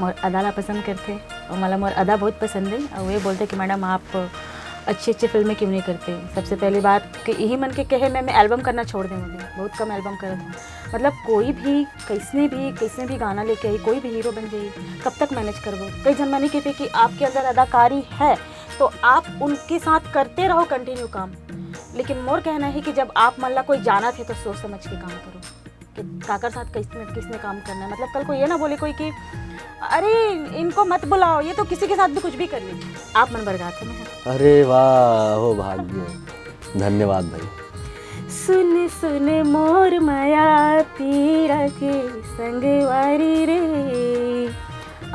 मोर अदाला पसंद करते और मला मोर अदा बहुत पसंद है और वे बोलते कि मैडम आप अच्छी अच्छी फिल्में क्यों नहीं करते। सबसे पहली बात कि यही मन के कहे मैं एल्बम करना छोड़ दें, मुझे बहुत कम एल्बम कर दूँ। मतलब कोई भी किसने भी गाना लेके आई, कोई भी हीरो बन जाइए, कब तक मैनेज कर वो। कई जन मैंने कहते कि आपके अंदर अदाकारी है तो आप उनके साथ करते रहो कंटिन्यू काम। लेकिन मोर कहना है कि जब आप मान ला कोई जाना थे तो सोच समझ के काम करो कि काकर साथ किसने काम करना है। मतलब कल को ये ना बोले कोई कि अरे इनको मत बुलाओ, ये तो किसी के साथ भी कुछ भी कर ले। आप मन बरगाते में हैं। अरे वाह, हो भाग्य, धन्यवाद भाई। सुन सुन मोर माया पीरा के संगवारी रे,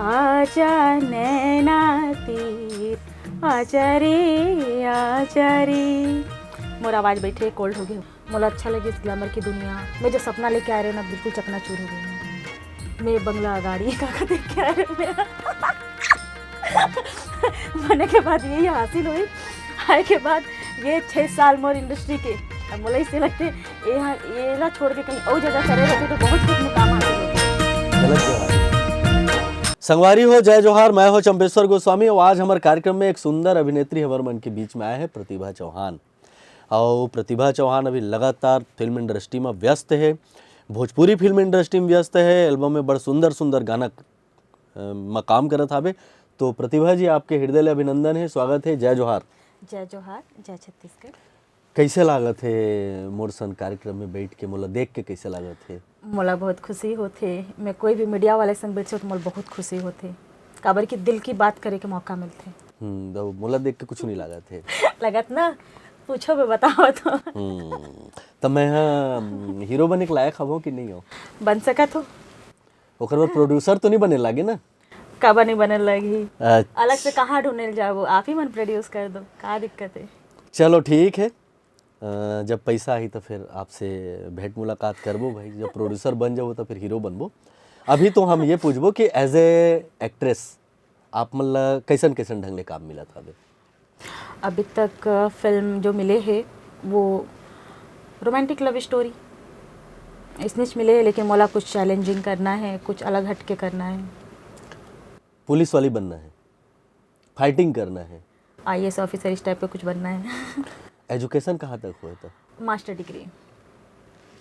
आजा नैना तीर आजा रे। मोर आवाज़ बैठे कोल्ड हो गई। मोला अच्छा लगे इस ग्लैमर की दुनिया में, जो सपना लेके आ रहे हो ना बिल्कुल चकनाचूर हो गई। मैं बंगला गाड़ी का देख के आ रहे हो मेरा मरने के बाद यही हासिल हुई। आए के बाद ये 6 साल मोर इंडस्ट्री के, अब मोला इससे लगते ये ना छोड़ के कहीं और जगह करे रहते तो बहुत कुछ मुकाम हासिल होते। गलत जवाब। संगवारी हो, जय जोहार। मैं हो चंपेश्वर गोस्वामी और आज हमारे कार्यक्रम में एक सुंदर अभिनेत्री हमारे मन के बीच में आए हैं, प्रतिभा चौहान। और प्रतिभा चौहान अभी लगातार फिल्म इंडस्ट्री में व्यस्त है, भोजपुरी फिल्म इंडस्ट्री में व्यस्त है। एल्बम में बड़ सुंदर सुंदर गाना काम करत हावे। तो प्रतिभा जी, आपके हृदय अभिनंदन है, स्वागत है। जय जोहार। जय जोहार, जय छत्तीसगढ़। कैसे लागत है मोर सन कार्यक्रम में बैठ के, मोला देख के कैसे लागत है? मोला बहुत खुशी होते। मैं कोई भी मीडिया वाले संग बैठे तो मोला बहुत खुशी होते, काबर की दिल की बात करे के मौका मिलते। तो मोला देख के कुछ नहीं लागत है लगत ना, पूछो बे बताओ तो। तब मैं हीरो बने के लायक हवो कि नहीं हो? बन सकत हो। ओकर बाद प्रोड्यूसर तो नहीं बने लागे ना? कब नहीं बने लगी, अच्छा। अलग से कहाँ ढूंढने जाओ, आप ही मन प्रोड्यूस कर दो, क्या दिक्कत है। चलो ठीक है, जब पैसा आई तो फिर आपसे भेंट मुलाकात करबो भाई। जब प्रोड्यूसर बन जाओ तो फिर हीरो बनबो। अभी तो हम ये पूछबो कि एज ए एक्ट्रेस आप मतलब कैसन कैसन ढंग ले काम मिला था? अभी तक फिल्म जो मिले है वो रोमांटिक लव स्टोरी इसमें मिले है, लेकिन मोला कुछ चैलेंजिंग करना है, कुछ अलग हट के करना है। पुलिस वाली बनना है, फाइटिंग करना है, IAS ऑफिसर इस टाइप का कुछ बनना है। एजुकेशन कहाँ तक हुआ था? Master degree.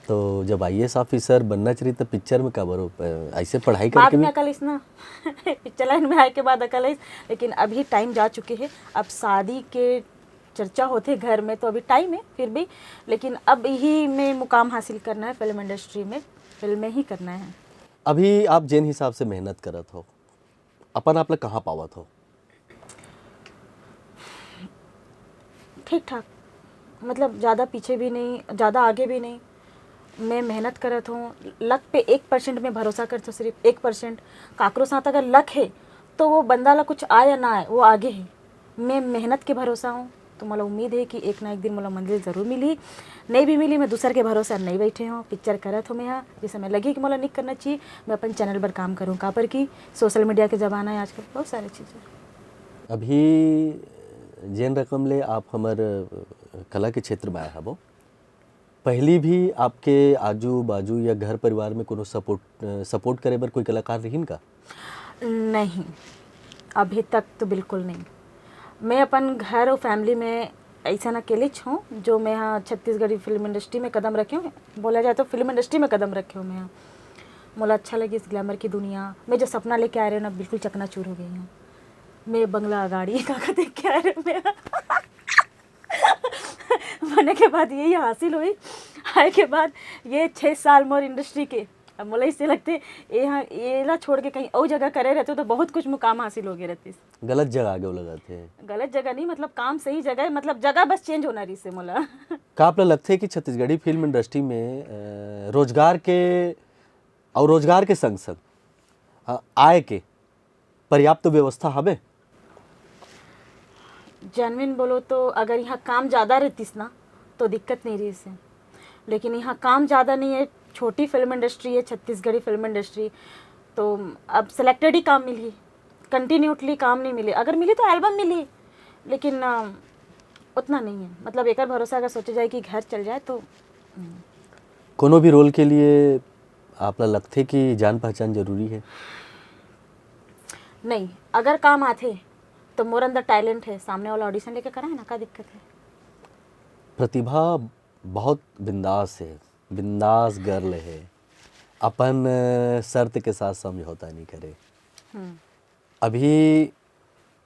तो जब IAS ऑफिसर बनना चाहिए तो पिक्चर में क्या बरो ऐसे पढ़ाई बाद करके में अकल इस ना पिक्चर लाइन में आए के बाद अकल इस, लेकिन अभी टाइम जा चुके हैं। अब शादी के चर्चा होते घर में तो अभी टाइम है फिर भी, लेकिन अब यही में मुकाम हासिल करना है फिल्म इंडस्ट्री में, फिल्में ही करना है। अभी आप जिन हिसाब से मेहनत करत हो, अपन आप लोग कहाँ पावत हो? ठीक ठाक, मतलब ज़्यादा पीछे भी नहीं, ज़्यादा आगे भी नहीं। मैं मेहनत करत हूँ, लक पे 1% में भरोसा करता हूँ, सिर्फ 1%। काकरो साथ अगर लक है तो वो बंदा ला कुछ आए या ना आए वो आगे है। मैं मेहनत के भरोसा हूँ, तो मला उम्मीद है कि एक ना एक दिन मला मंजिल ज़रूर मिली। नहीं भी मिली, मैं दूसर के भरोसे नहीं बैठे हूँ, पिक्चर करत हूँ मैं यहाँ। जैसे मैं लगी कि मला नहीं करना चाहिए, मैं अपन चैनल पर काम करूँ, कहाँ पर कि सोशल मीडिया के ज़माना है आजकल, बहुत सारी चीज़ें। अभी जेन रकम ले आप हमार कला के क्षेत्र में आए हबो, पहली भी आपके आजू बाजू या घर परिवार में कोनो सपोर्ट करे बर कोई कलाकार रहीन का? नहीं, अभी तक तो बिल्कुल नहीं। मैं अपन घर और फैमिली में ऐसा अकेले हूँ जो मैं यहाँ छत्तीसगढ़ी फिल्म इंडस्ट्री में कदम रखे हूँ। बोला जाए तो फिल्म इंडस्ट्री में कदम रखे हूँ मैं यहाँ। मोला अच्छा लगे इस ग्लैमर की दुनिया में, जो सपना लेके आ रहे हो ना बिल्कुल चकनाचूर हो गई हूँ। मैं बंगला गाड़ी का देख के आ रहे हो मेरा मरने के बाद यही हासिल हुई। आए के बाद ये 6 साल मोर इंडस्ट्री के, अब मोला इससे लगते ये ना छोड़ के कहीं और जगह करे रहते तो बहुत कुछ मुकाम हासिल हो गए रहते। गलत जगह आगे लगा थे? गलत जगह नहीं, मतलब काम सही जगह है, मतलब जगह बस चेंज होना रही से मोला। का आप लगते है कि छत्तीसगढ़ी फिल्म इंडस्ट्री में रोजगार के संग संग आय के पर्याप्त व्यवस्था हवे? जेनविन बोलो तो अगर यहाँ काम ज़्यादा रहतीस ना तो दिक्कत नहीं रही इससे, लेकिन यहाँ काम ज़्यादा नहीं है। छोटी फिल्म इंडस्ट्री है छत्तीसगढ़ी फिल्म इंडस्ट्री, तो अब सेलेक्टेड ही काम मिली, कंटिन्यूटली काम नहीं मिले। अगर मिली तो एल्बम मिली, लेकिन उतना नहीं है। मतलब एक भरोसा अगर सोचा जाए कि घर चल जाए तो कोनो भी रोल के लिए आप लगते कि जान पहचान जरूरी है? नहीं, अगर काम आते तो मोर अंदर टैलेंट है, सामने वाला ऑडिशन लेके कराए ना, क्या दिक्कत है। प्रतिभा बहुत बिंदास है, बिंदास गर्ल है, अपन शर्त के साथ समझौता नहीं करे। अभी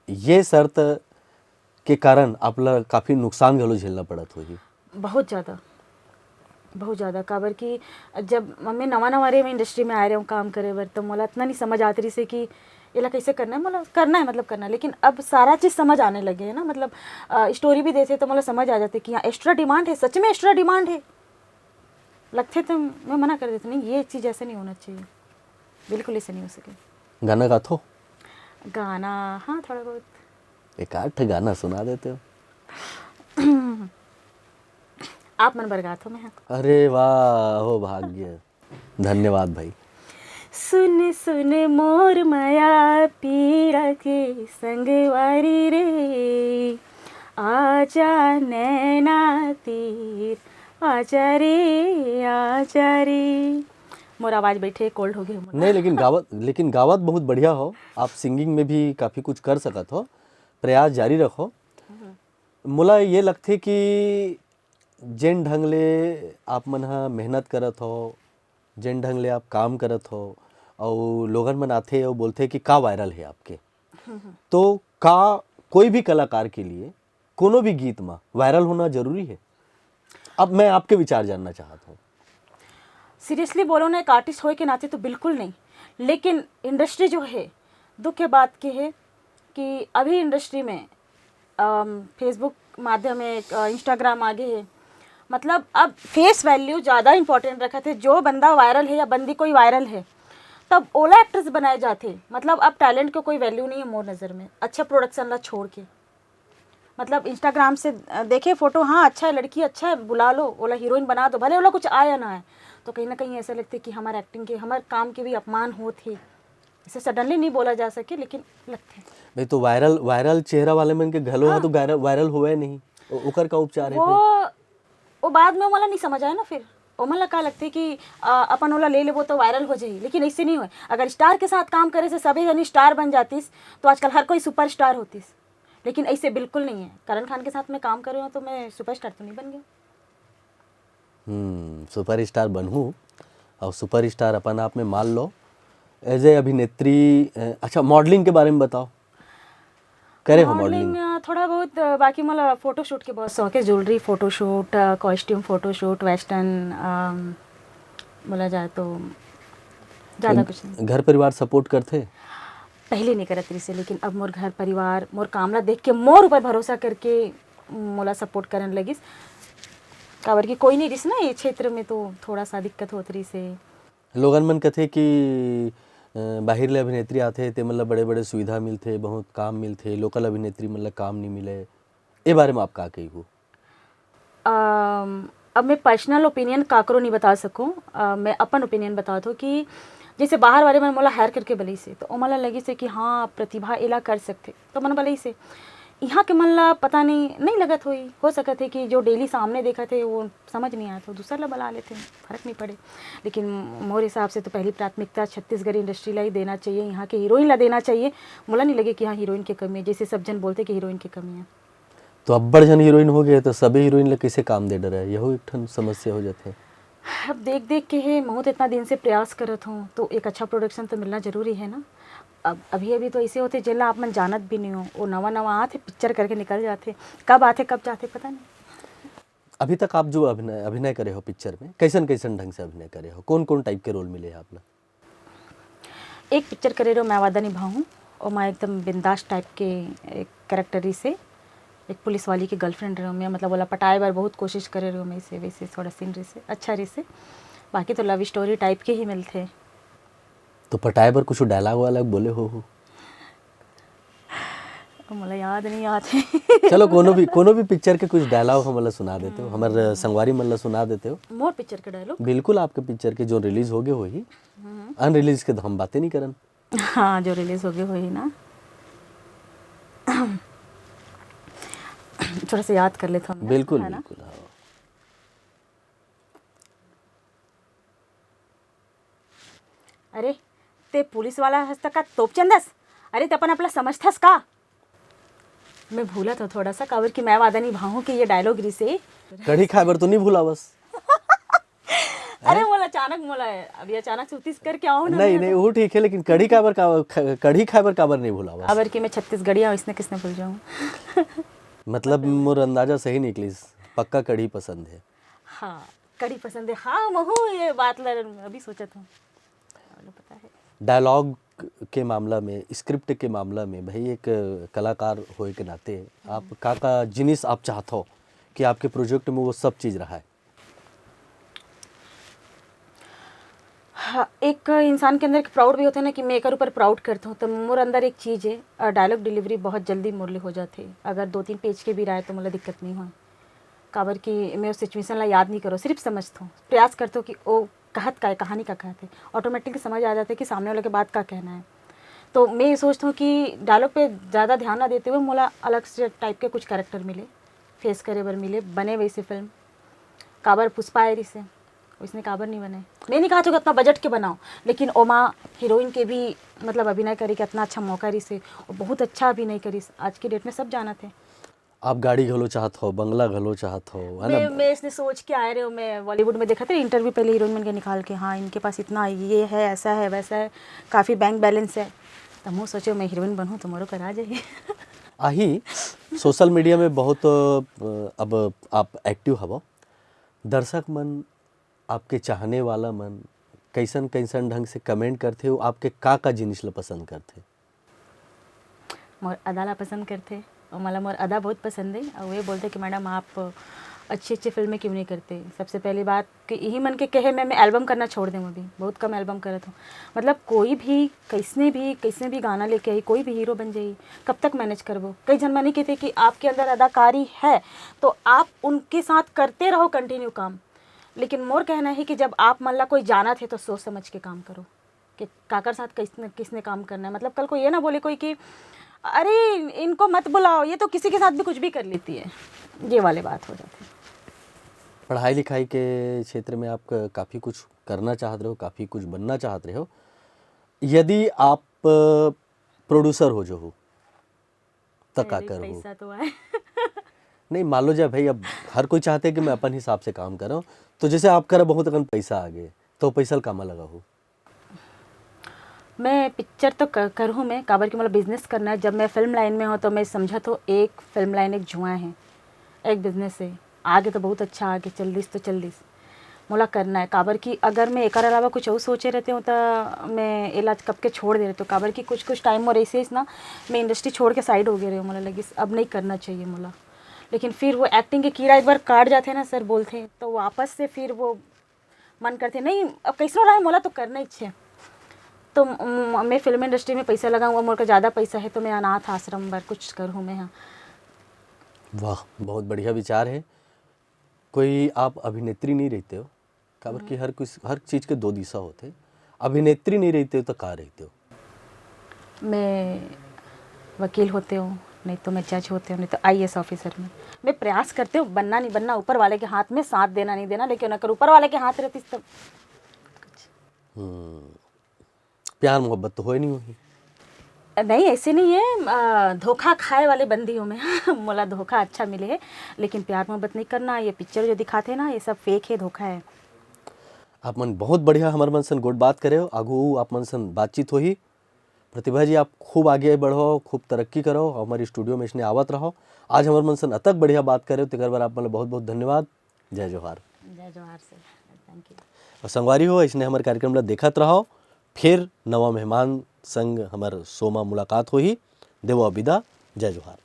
ये शर्त के कारण आपला काफ़ी नुकसान घलो झेलना पड़त होगी। बहुत ज़्यादा, बहुत ज़्यादा। काबर कि जब मैं नवा नवा रे मैं इंडस्ट्री में आ रही हूँ काम करे बर, तो मोला इतना नहीं समझ आती रही से कि ये कैसे करना है, मतलब करना है, मतलब करना है। लेकिन अब सारा चीज़ समझ आने लगे है ना, मतलब स्टोरी भी देते तो मतलब समझ आ जाते कि यहाँ एक्स्ट्रा डिमांड है, सच में एक्स्ट्रा डिमांड है। लगते तो मैं मना कर देती, नहीं ये चीज़ ऐसे नहीं होना चाहिए, बिल्कुल ऐसे नहीं हो सके। गाना गाथो? गाना हाँ थोड़ा बहुत। एक आठ गाना सुना देते हो? आप मन बर गाथो मैं। अरे वाह हो भाग्य, धन्यवाद भाई। सुन सुन मोर माया पीड़ा के संगवारी रे, आजा नैना तीर आजा रे। मोर आवाज़ बैठे कोल्ड हो गई। नहीं लेकिन गावत बहुत बढ़िया हो। आप सिंगिंग में भी काफ़ी कुछ कर सकत हो, प्रयास जारी रखो। मोला ये लगथे कि जेन ढंग ले आप मन ह मेहनत करत हो, जेन ढंग ले आप काम करत हो, और लोगन मन आथे और बोलते कि का वायरल है आपके, तो का कोई भी कलाकार के लिए कोनो भी गीत में वायरल होना जरूरी है? अब मैं आपके विचार जानना चाहता हूँ। सीरियसली बोलो ना, एक आर्टिस्ट होए के नाते तो बिल्कुल नहीं। लेकिन इंडस्ट्री जो है, दुख के बात की है कि अभी इंडस्ट्री में फेसबुक माध्यम है, इंस्टाग्राम आगे है, मतलब अब फेस वैल्यू ज़्यादा इंपॉर्टेंट रखा थे। जो बंदा वायरल है या बंदी कोई वायरल है, तब ओला एक्ट्रेस बनाए जाते। मतलब अब टैलेंट को कोई वैल्यू नहीं है मोर नज़र में, अच्छा प्रोडक्शन ला छोड़ के। मतलब इंस्टाग्राम से देखे फ़ोटो, हाँ अच्छा है, लड़की अच्छा है, बुला लो, ओला हीरोइन बना दो, भले ओला कुछ आया ना आए, तो कहीं ना कहीं ऐसा लगता है कि हमारे एक्टिंग के, हमारे काम के भी अपमान होते। इसे सडनली नहीं बोला जा सके, लेकिन लगते भाई तो वायरल चेहरा वाले मन के घलो है तो वायरल हुए नहीं, ओकर का उपचार है फिर? वो बाद में मला नहीं समझ आया ना। फिर वो मला का लगते कि अपन ओला ले लेबो तो वायरल हो जाए, लेकिन ऐसे नहीं हुए। अगर स्टार के साथ काम करे से सभी जनी स्टार बन जातीस, तो आजकल हर कोई सुपर स्टार होतीस। लेकिन ऐसे बिल्कुल नहीं है। करण खान के साथ मैं काम कर रही हूँ तो मैं सुपर स्टार तो नहीं बन गया। सुपर स्टार बनूँ और सुपर स्टार अपन आप में मान लो एज ए अभिनेत्री। अच्छा, मॉडलिंग के बारे में बताओ, करे हो मॉडलिंग? थोड़ा बहुत, बाकी मला फोटोशूट के बहुत शौक है। Jewellery photoshoot, costume photoshoot, western बोला जाए तो ज़्यादा कुछ नहीं। घर परिवार सपोर्ट करते? पहले नहीं करत रही से, लेकिन अब मोर घर परिवार मोर कामला देख के मोर ऊपर भरोसा करके मोला सपोर्ट करने लगिस। काबर कि कोई नहीं रिस ना ये क्षेत्र में, तो थोड़ा सा दिक्कत होत रही से। लोगन मन कथे कि बाहिर ले अभिनेत्री आते ते मतलब बड़े बड़े सुविधा मिलते, बहुत काम मिलते, लोकल अभिनेत्री मतलब काम नहीं मिले। ए बारे में आप का कही हो? अब मैं पर्सनल ओपिनियन काकरो नहीं बता सकूँ। मैं अपन ओपिनियन बता दूँ कि जैसे बाहर वाले मन मोला हायर करके बलई से, तो मला लगी से कि हाँ प्रतिभा एला कर सकते, तो मन बलई से। यहाँ के मन ला पता नहीं लगत हो सकत है कि जो डेली सामने देखा थे वो समझ नहीं आया, तो दूसरा ला बला लेते, फर्क नहीं पड़े। लेकिन मोर हिसाब से तो पहली प्राथमिकता छत्तीसगढ़ी इंडस्ट्री ला ही देना चाहिए, यहाँ के हीरोइन ला देना चाहिए। मोला नहीं लगे कि यहाँ हीरोइन की कमी है, जैसे सब जन बोलते कि हीरोइन की कमी है। तो अब्बड़ जन हीरोइन हो गए तो सभी हीरोइन ले कैसे काम दे डर है, यही एक ठन समस्या हो जाते। अब देख के है, मैं तो इतना दिन से प्रयास करत हूँ, तो एक अच्छा प्रोडक्शन तो मिलना जरूरी है ना। अब अभी तो ऐसे होते जिला आप मन जानत भी नहीं हो, वो नवा आते पिक्चर करके निकल जाते, कब आते कब जाते पता नहीं। अभी तक आप जो अभिनय करे हो पिक्चर में, कैसन कैसन ढंग से अभिनय करे हो, कौन कौन टाइप के रोल मिले हैं आप लोग? एक पिक्चर करे रहो मैं वादा निभाऊँ, और मैं एकदम बिंदास टाइप के एक कैरेक्टरी से, एक पुलिस वाली की गर्लफ्रेंड रहो मैं, मतलब बोला पटाए बार बहुत कोशिश करे रहो मैं से, वैसे थोड़ा सीन रही से अच्छा रही से। बाकी तो लव स्टोरी टाइप के ही मिलते। तो पटाए पर कुछ डायलॉग वाला बोले हो? मला याद नहीं आते। चलो कोनो भी पिक्चर के कुछ डायलॉग हमला सुना देते हो, हमारे संगवारी मन ला सुना देते हो। मोर पिक्चर के डायलॉग बिल्कुल, आपके पिक्चर के जो रिलीज हो गए हो ही, अनरिलीज के तो हम बातें नहीं करन। हाँ, जो रिलीज हो गए हो ही ना। थोड़ा सा याद कर लेता हूँ। बिल्कुल है ना? बिल्कुल हाँ। अरे ते पुलिस वाला हंसता का तोप चंदस, अरे ते अपन आपला समजतास का. मैं भूला था थोड़ा सा काबर की मैं वादा निभाऊं कि ये डायलॉग रिसे. कढ़ी खाए तो नहीं भूला बस. अरे मोला अचानक मोला अभी अचानक से उतीस करके आओ ना. नहीं नहीं वो ठीक है, लेकिन कढ़ी खाए काबर नहीं भूला बस. काबर की मैं छत्तीसगढ़िया हूँ, इसने किसने भूल जाऊँ. मतलब मोर अंदाजा सही निकली, पक्का कढ़ी पसंद है. हाँ कढ़ी पसंद है. हाँ महू ये बात अभी सोचा था, पता है. डायलॉग के मामला में, स्क्रिप्ट के मामला में भाई एक कलाकार होए के नाते आप का जिनिस आप चाहते हो कि आपके प्रोजेक्ट में वो सब चीज़ रहा है. हाँ एक इंसान के अंदर एक प्राउड भी होता है ना कि मैं एक ऊपर प्राउड करता हूँ. तो मोर अंदर एक चीज़ है, डायलॉग डिलीवरी बहुत जल्दी मोरले हो जाते. अगर 2-3 पेज के भी रहा है तो मुझे दिक्कत नहीं हुआ. काबर कि मैं उस सिचुएशन ला याद नहीं करो, सिर्फ समझता हूँ, प्रयास करता हूँ कि वो कहत का है, कहानी का कहत है. ऑटोमेटिकली समझ आ जाता है कि सामने वाले के बात का कहना है. तो मैं ये सोचता हूँ कि डायलॉग पे ज़्यादा ध्यान ना देते हुए मोला अलग से टाइप के कुछ कैरेक्टर मिले, फेस करे बर मिले, बने वैसे फिल्म. काबर पुष्पा है से उसने काबर नहीं बने. मैं नहीं कहा कि इतना बजट के बनाओ, लेकिन ओमा हीरोइन के भी मतलब अभिनय करी कि इतना अच्छा मौका रही से, और बहुत अच्छा अभिनय करी. आज की डेट में सब जाना थे. आप गाड़ी घलो चाहत हो, बंगला घलो चाहत हो, है ना. मैं इसने सोच के आए रहे हो. मैं बॉलीवुड में देखा था इंटरव्यू पहले हीरोइन बन के निकाल के, हाँ इनके पास इतना ये है, ऐसा है, वैसा है, काफ़ी बैंक बैलेंस है. तो मुँह सोचो मैं हीरोइन बनूँ तो मोरो करा जाइए. आही सोशल मीडिया में बहुत अब आप एक्टिव हवो. दर्शक मन, आपके चाहने वाला मन कैसन कैसन ढंग से कमेंट करते हो, आपके का जिनिस ला पसंद करते. मोर अदा ला पसंद करते और मला मोर अदा बहुत पसंद है. और वे बोलते कि मैडम आप अच्छी अच्छी फिल्में क्यों नहीं करते. सबसे पहली बात कि यही मन के कहे मैं एल्बम करना छोड़ दूँ. अभी बहुत कम एल्बम करत हूँ. मतलब कोई भी कैसने भी गाना लेके आई, कोई भी हीरो बन जाई, कब तक मैनेज करबो. कई जन मानी कहते कि आपके अंदर अदाकारी है तो आप उनके साथ करते रहो कंटिन्यू काम. लेकिन मोर कहना है कि जब आप मान ला कोई जाना थे तो सोच समझ के काम करो कि काकर साथ किसने काम करना है. मतलब कल को ये ना बोले कोई कि अरे इनको मत बुलाओ, ये तो किसी के साथ भी कुछ भी कर लेती है. ये वाली बात हो जाती है. पढ़ाई लिखाई के क्षेत्र में आप काफ़ी कुछ करना चाहते रहे हो, काफ़ी कुछ बनना चाहते रहे हो. यदि आप प्रोड्यूसर हो जो हो तो का करो. पैसा तो है. नहीं मान लो जाए भाई, अब हर कोई चाहते है कि मैं अपन हिसाब से काम कर रहा हूँ, तो जैसे आप कर बहुत अगर पैसा आ गए तो पैसा कामा लगा हो. मैं पिक्चर तो करूँ मैं काबर की मतलब बिजनेस करना है. जब मैं फिल्म लाइन में हूँ तो मैं समझा तो एक फिल्म लाइन एक जुआ है, एक बिजनेस है. आगे तो बहुत अच्छा आगे चल दिस मोला करना है. काबर की अगर मैं एक अलावा कुछ और सोचे रहते हूँ तो मैं इलाज कब के छोड़ दे रहे. तो काबर की कुछ टाइम और ऐसे ना मैं इंडस्ट्री छोड़ के साइड हो गए रही हूँ. मोला लगी अब नहीं करना चाहिए मोला. लेकिन फिर वो एक्टिंग के कीड़ा एक बार काट जाते हैं ना सर बोलते हैं, तो वापस से फिर वो मन करते नहीं अब कैसे रहा है मोला तो करना इच्छे. तो मैं फिल्म इंडस्ट्री में पैसा लगाऊंगा, मोर का ज़्यादा पैसा है तो मैं अनाथ आश्रम पर कुछ करूँ मैं. हाँ वाह, बहुत बढ़िया विचार है. कोई आप अभिनेत्री नहीं रहते हो, काबर कि हर चीज़ के दो दिशा होते. अभिनेत्री नहीं रहते हो तो का रहते हो. मैं वकील होते हो, नहीं तो मैं जज होते हो, नहीं तो IAS ऑफिसर में. मैं प्रयास करते हो बनना नहीं बनना, ऊपर वाले के हाथ में, साथ देना नहीं देना. लेकिन अगर ऊपर वाले के हाथ रहती तब प्यार मोहब्बत तो हो नहीं होगी. नहीं ऐसे नहीं है. धोखा खाए वाले बंदी हूँ मैं. मोला धोखा अच्छा मिले है लेकिन प्यार मोहब्बत नहीं करना. ये पिक्चर जो दिखाते हैं ना ये सब फेक है, धोखा है. आप मन बहुत बढ़िया हमारे मन सन गोट बात करे हो. आगू आप मन सन बातचीत हो ही. प्रतिभा जी आप खूब आगे बढ़ो, खूब तरक्की करो, हमारे स्टूडियो में इसने आवत रहो. आज हमारे मन सन अतक बढ़िया बात करे हो, तेकर बार आप मतलब बहुत बहुत धन्यवाद. जय जोहार. जय जोहार से, थैंक यू. और संगवारी हो इसने हमारे कार्यक्रम ला देखत रहो. फिर नवा मेहमान संग हमार सोमा मुलाकात हो ही. देवो विदा. जय जोहार.